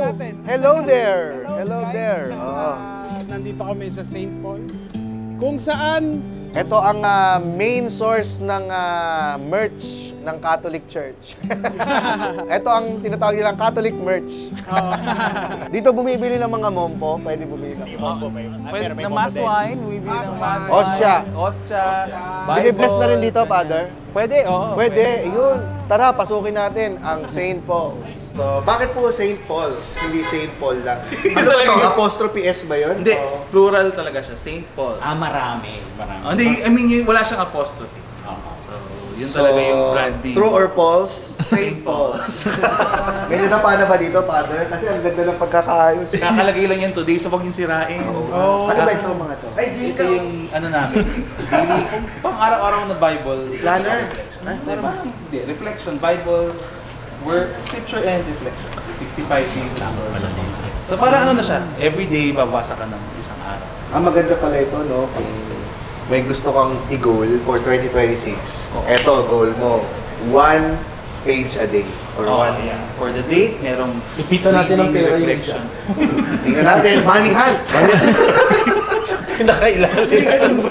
Hello there! Hello there! Nandito kami sa St. Paul, kung saan Ito ang main source ng merch ng Catholic Church. Ito ang tinatawag nilang Catholic merch. Dito bumibili ng mga mompo, pwede bumili ng mompo. Pwede na mass wine, bumibili ng mass wine. Ostya. Binibless na rin dito, Father? Pwede, oo. Pwede, yun. Tara, pasukin natin ang St. Paul's. So, bakit po St. Paul's? Hindi St. Paul lang. Ano ba ito? Apostrophe S ba yun? Hindi, plural talaga siya, St. Paul's. Marami. Hindi, I mean, wala siyang apostrophe. So, yun talaga yung branding. True or false? St. Paul's. Ganyan na paano ba dito, Father? Kasi ang ganda ng pagkakaayos. Kakalagay lang yan today, so huwag yung sirain. Ano ba ito mga to? Ito yung ano namin, daily, pang araw-araw na Bible. Planner? Hindi, reflection, Bible, work, scripture, and reflection. 65 days lang. So para ano na siya, everyday babasa ka ng isang araw. Maganda pala ito, no? Kung may gusto kang i-goal for 2026, eto, goal mo. 1 page a day. Or For the date, merong Ipita natin ang pera reflection. Tingnan natin, money hunt! Pinakailalim.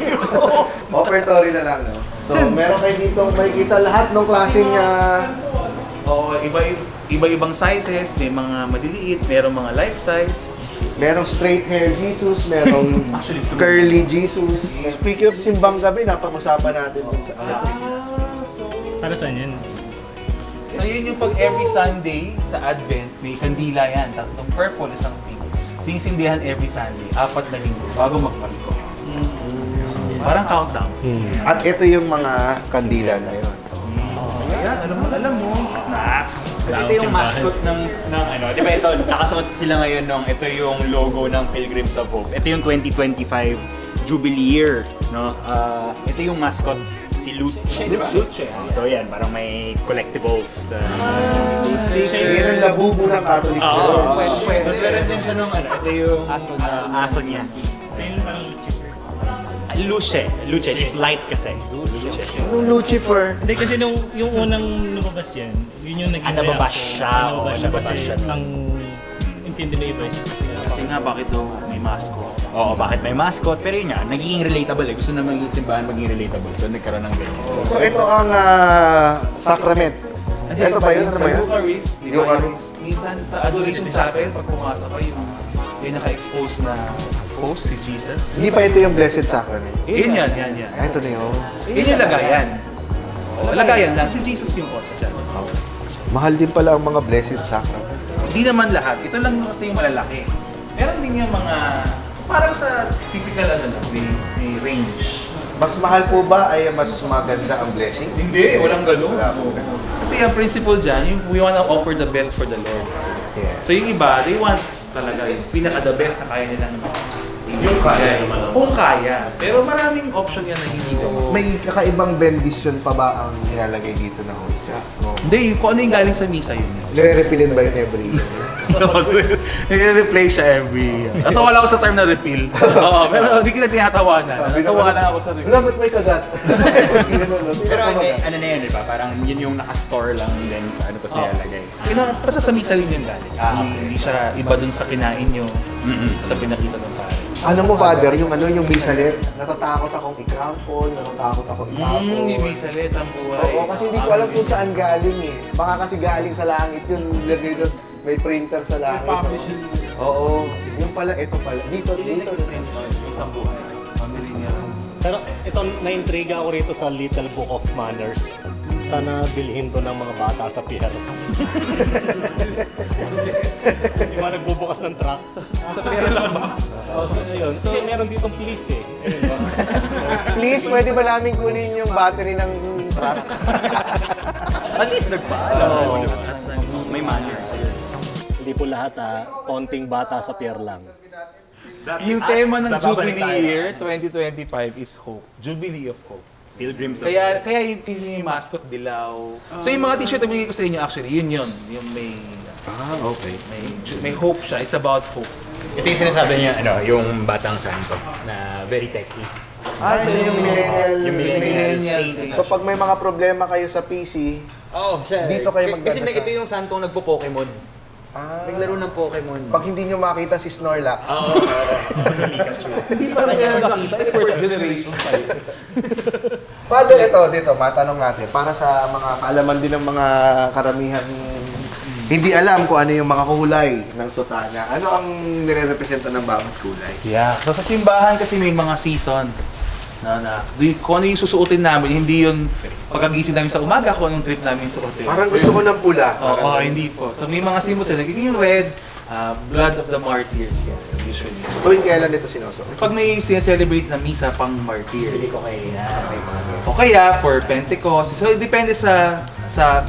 Offertory na lang, no? So, meron kayo dito makikita lahat ng klaseng Iba-ibang sizes, may mga maliliit, merong mga life size. merong straight hair Jesus, merong curly Jesus. Speaking of simbang gabi, napag-usapan natin dun sa Para saan yun? So yun yung pag every Sunday sa Advent, may kandila yan. Tatlong purple, isang pink. Sinisindihan every Sunday, 4 na linggo bago magpasko. Parang countdown. At ito yung mga kandila na yun. Ayan, alam mo. Nax! Kasi ito yung mascot ng ano, di ba ito, nakasuot sila ngayon nung ito yung logo ng Pilgrims of Hope. Ito yung 2025 Jubilee year, no? Ito yung mascot, si Luce, di ba? Luce. So yan, parang may collectibles. Yan ang labubo ng Catholic Church. Tapos meron din siya nung ano, ito yung aso niya. Luce, is light kasi. Luce. Nung Lucifer. Hindi kasi yung unang lumabas yan, yun yung naging Nababas reaction. siya. Nababas siya. Ang intindi na iba is Kasi nga, bakit daw may mascot? Oo, bakit may mascot? Pero yun nga, nagiging relatable eh. Gusto na maging simbahan maging relatable. So nagkaroon ng ganyan. So ito ang sacrament. Ito ba yun? Ano ba yun? Eucharist. Eucharist. Minsan sa Adoration Chapel, pag pumasok kayo, yung naka-expose na post si Jesus. Hindi pa ito yung Blessed Sacrament. Yan. Ito na yun. Yun yung lagayan. Lagayan lang, si Jesus yung ostya. Mahal din pala ang mga Blessed Sacrament. Hindi naman lahat. Ito lang kasi yung malalaki. Meron din yung mga, parang sa typical may range. Mas mahal po ba ay mas maganda ang blessing? Hindi, walang ganun. Wala po ganun. Kasi ang principle dyan, we wanna offer the best for the Lord. Yeah. So yung iba, they want talaga yung pinaka-the best na kaya nilang Yung kaya naman. Kung kaya. Pero maraming option yan na hindi ko. May kakaibang benediction pa ba ang nilalagay dito na hostya? No. Hindi, kung ano yung galing sa misa yun. Nire-repilin ba yun every year? Nire-replay siya every year. Natawa lang ako sa term na refill. Oo, pero hindi kita tinatawanan. Natawa lang ako sa refill. Wala, ba't may kagat? Pero ano na yun, di ba? Parang yun yung naka-store lang din sa ano, tapos nilalagay. Basta sa misa rin yun galing. Hindi siya iba dun sa kinain nyo, sa pinakita ng pare. Alam mo, Father, yung misalet, natatakot akong i-crumple, natatakot akong itapon. Yung misalet, ang buhay. Oo, kasi hindi ko alam kung saan galing eh. Baka kasi galing sa langit yun, lagay doon, may printer sa langit. Oo, yung pala, ito pala. Dito. Yung isang buhay. Pamili niya. Pero ito, na-intriga ako rito sa Little Book of Manners. Sana bilhin to ng mga bata sa pier. Yung mga nagbubukas ng truck. Sa pera lang ba? So, ayun. So, meron ditong please eh. Ayun ba? Please, pwede ba namin kunin yung battery ng truck? At least nagpaalam. May manners. Hindi po lahat konting bata sa pier lang. Yung tema ng Jubilee Year 2025 is hope. Jubilee of Hope. Pilgrims of Kaya yung mascot dilaw. So yung mga t-shirt na binigay ko sa inyo actually, yun. Yung may Okay. may hope siya. It's about hope. Ito yung sinasabi niya, yung batang santo na very techy. Siya yung millennial. Yung millennial saint. So pag may mga problema kayo sa PC, Siya. dito kayo magdadasal. Kasi ito yung santong nagpo-Pokemon. Naglaro ng Pokemon. Pag hindi nyo makita si Snorlax. Sa Pikachu. Hindi pa rin nakita. First generation pa yun. Father, ito, dito, matanong natin. Para sa mga kaalaman din ng mga karamihan hindi alam kung ano yung mga kulay ng sutana. Ano ang nire-representa ng bawat kulay? Yeah. So sa simbahan kasi may mga season. Kung ano yung susuotin namin, hindi yun pagkagising namin sa umaga kung anong trip namin suotin. Parang gusto ko ng pula. Oo, hindi po. So may mga symbols na nagiging red, blood of the martyrs. Yeah, usually. Tuwing kailan ito sinusuot? Pag may sineselebrate na misa pang martyr. Hindi ko kaya. O kaya for Pentecost. So depende sa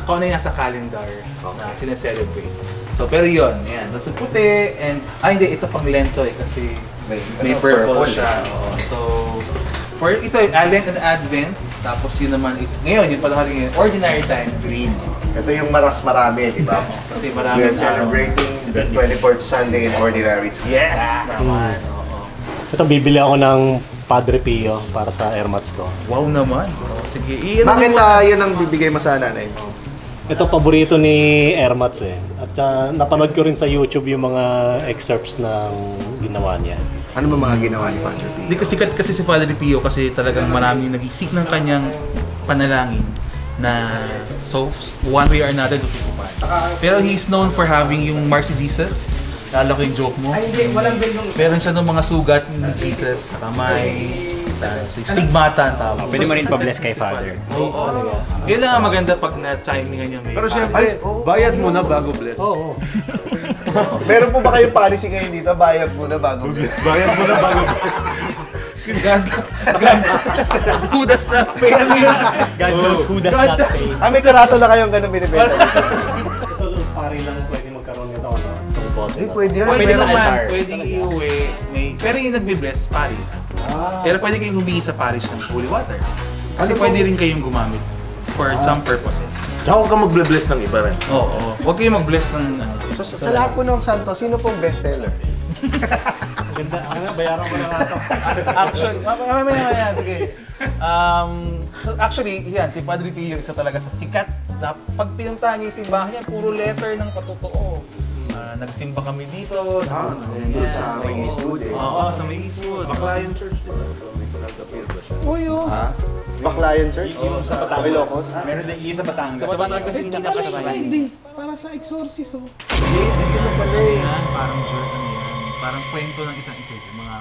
kung ano yung nasa calendar na sineselebrate. So pero yun, yan. So puti and hindi, ito pang Lento kasi may purple siya. Oo. So for ito Lent and Advent, tapos yun naman is ngayon yung pala yung ordinary time green. Ito yung maras marami, di ba? Kasi marami We're celebrating the 24th Sunday in Ordinary Time. Yes! Naman. Oo. Ito, bibili ako ng Padre Pio para sa airmats ko. Wow naman. Sige. Bakit yan ang bibigay mo sa nanay mo? Ito, paborito ni Airmats eh. At napanood ko rin sa YouTube yung mga excerpts ng ginawa niya. Ano ba mga ginawa ni Padre Pio? Hindi kasi sikat kasi si Padre Pio kasi talagang marami nag-seek ng kanyang panalangin na so one way or another tutupad. Pero he's known for having yung mark si Jesus. Lalo ko yung joke mo. Ay, hindi. Walang bill yung... Meron siya ng mga sugat ni Jesus sa kamay. Stigmata ang tawag. Pwede mo rin pa-bless kay Father. Oo. Yun lang ang maganda pag na-chimingan niya may... Pero syempre, bayad muna bago bless. Oo. Meron po ba kayong policy ngayon dito? Bayad muna bago bless. Bayad muna bago bless. Judas na pay. God knows who does not pay. May karato na kayong ganun binibenta dito. Ito, pari lang pwede magkaroon nito. Itong bote Hindi, na. pwede yan. Pwede Sa naman, altar. pwedeng iuwi. Pero yung nagbe-bless, pari. Pero pwede kayong humingi sa parish ng holy water. Kasi Ano pwede po? rin kayong gumamit for some purposes. Tsaka huwag ka mag-bless ng iba rin. Oo. Huwag kayong mag-bless ng... So, sa lahat po ng santo, sino pong bestseller? Ganda. Bayaran ko na nga ito. Actually, mamaya, sige. Actually, yan, si Padre Pio, isa talaga sa sikat na pag pinuntahan niya yung simbahan niya, puro letter ng patotoo. Nagsimba kami dito. Sa may Eastwood eh. Oo, sa may Eastwood. Baclayan Church, di ba? Uy, oh. Ha? Baclayan Church? Yung sa Batangas. Ilocos? Meron din yung sa Batangas. Sa Batangas kasi hindi na kasabay. Hindi. Para sa exorcism. Hindi, dito na pala eh. Parang joke ano yan. Parang kwento ng isang isa. Mga...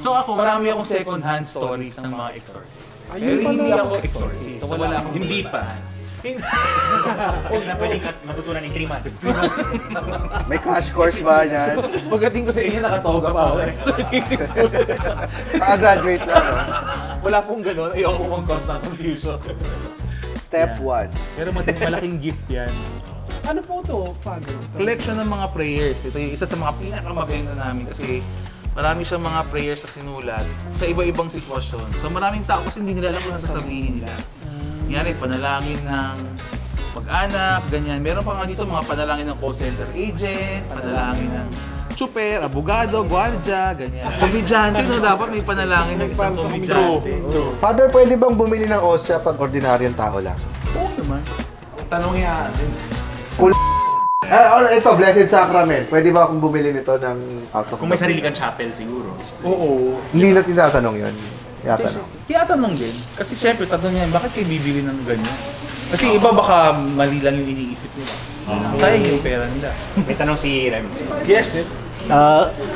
So ako, marami akong second-hand stories ng mga exorcists. Pero hindi ako exorcist. So wala akong... Hindi pa. Pwede na pwedeng matutunan in 3 months. May crash course ba yan? Pagdating ko sa inyo, nakatoga pa ako. Graduate lang, no? Wala pong gano'n. Ayoko pong cause ng confusion. Step 1. Pero malaking gift yan. Ano po to, Father? Collection ng mga prayers. Ito yung isa sa mga pinakamabenta namin kasi marami siyang mga prayers sa sinulat sa iba-ibang sitwasyon. So maraming tao kasi hindi nila alam kung sasabihin nila. Kunyari, panalangin ng mag-anak, ganyan. Meron pa nga dito mga panalangin ng call center agent, panalangin ng super, abogado, gwardiya, ganyan. Komedyante, no? Dapat may panalangin ng isang komedyante. Father, pwede bang bumili ng osya pag ordinaryong tao lang? Oo naman. Tanong yan. Ito, Blessed Sacrament. Pwede ba akong bumili nito ng out of Kung may sarili kang chapel siguro. Oo. Hindi na tinatanong yun. Tinatanong. Tiyatanong din. Kasi syempre, tatanong yan, bakit kayo bibili ng ganyan? Kasi iba baka mali lang yung iniisip nila. Sayang yung pera nila. May tanong si Rems. Yes!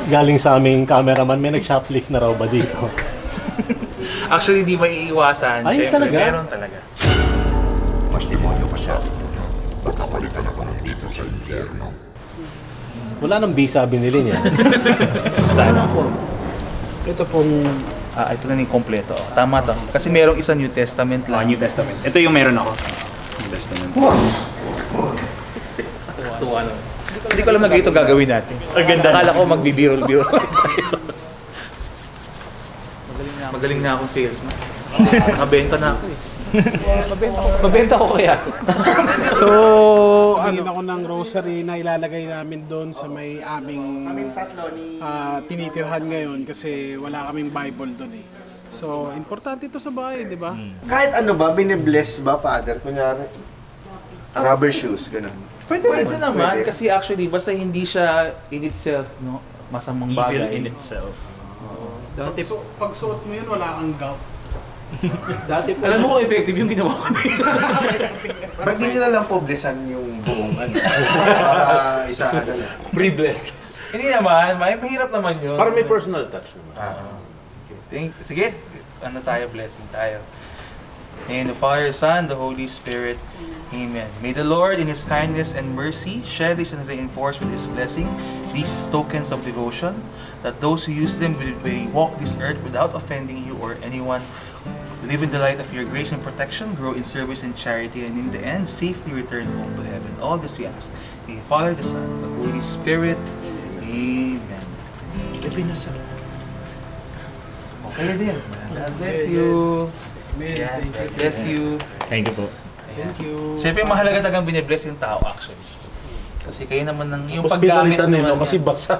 Galing sa aming cameraman, may nag-shoplift na raw ba dito? Actually, di maiiwasan. Ay, Syempre, talaga? meron talaga. Wala nang visa binili niya. Basta ano po. Ito pong... ito na yung kompleto. Tama to. Kasi merong isa New Testament lang. New Testament. Ito yung meron ako. New Testament. Tuwa lang. Hindi ko alam na ganito gagawin natin. Ang ganda. Akala ko magbibiro-biro tayo. Magaling na akong salesman. Nakabenta na ako eh. Mabenta ko kaya. So, tingin ako ng rosary na ilalagay namin doon sa may aming tinitirhan ngayon kasi wala kaming Bible doon eh. So, importante ito sa bahay, di ba? Kahit ano ba, binibless ba, Father? Kunyari, Rubber shoes, ganun. Pwede naman, Pwede. kasi actually, basta hindi siya in itself, no, masamang Evil bagay. in itself. Dati, Pag suot mo yun, wala kang gout. alam mo kung effective yung ginawa ko. Ba't hindi nyo na lang publisan yung buong ano? Para isa ano na. Pre-blessed. Hindi naman, mahirap naman yun. Para may personal touch naman. Sige, ano tayo, blessing tayo. In the Father, Son, the Holy Spirit. Amen. May the Lord, in His kindness and mercy, cherish and reinforce with His blessing these tokens of devotion, that those who use them may walk this earth without offending you or anyone, live in the light of your grace and protection, grow in service and charity, and in the end, safely return home to heaven. All this we ask. In the Father, the Son, the Holy Spirit. Amen. Pinasa. Okay din. God bless you. Yeah, God bless you. Thank you po. Thank you. Siyempre, mahalaga talagang binibless yung tao actually. Kasi kayo naman yung Tapos paggamit pinalitan nila naman kasi yan. basa.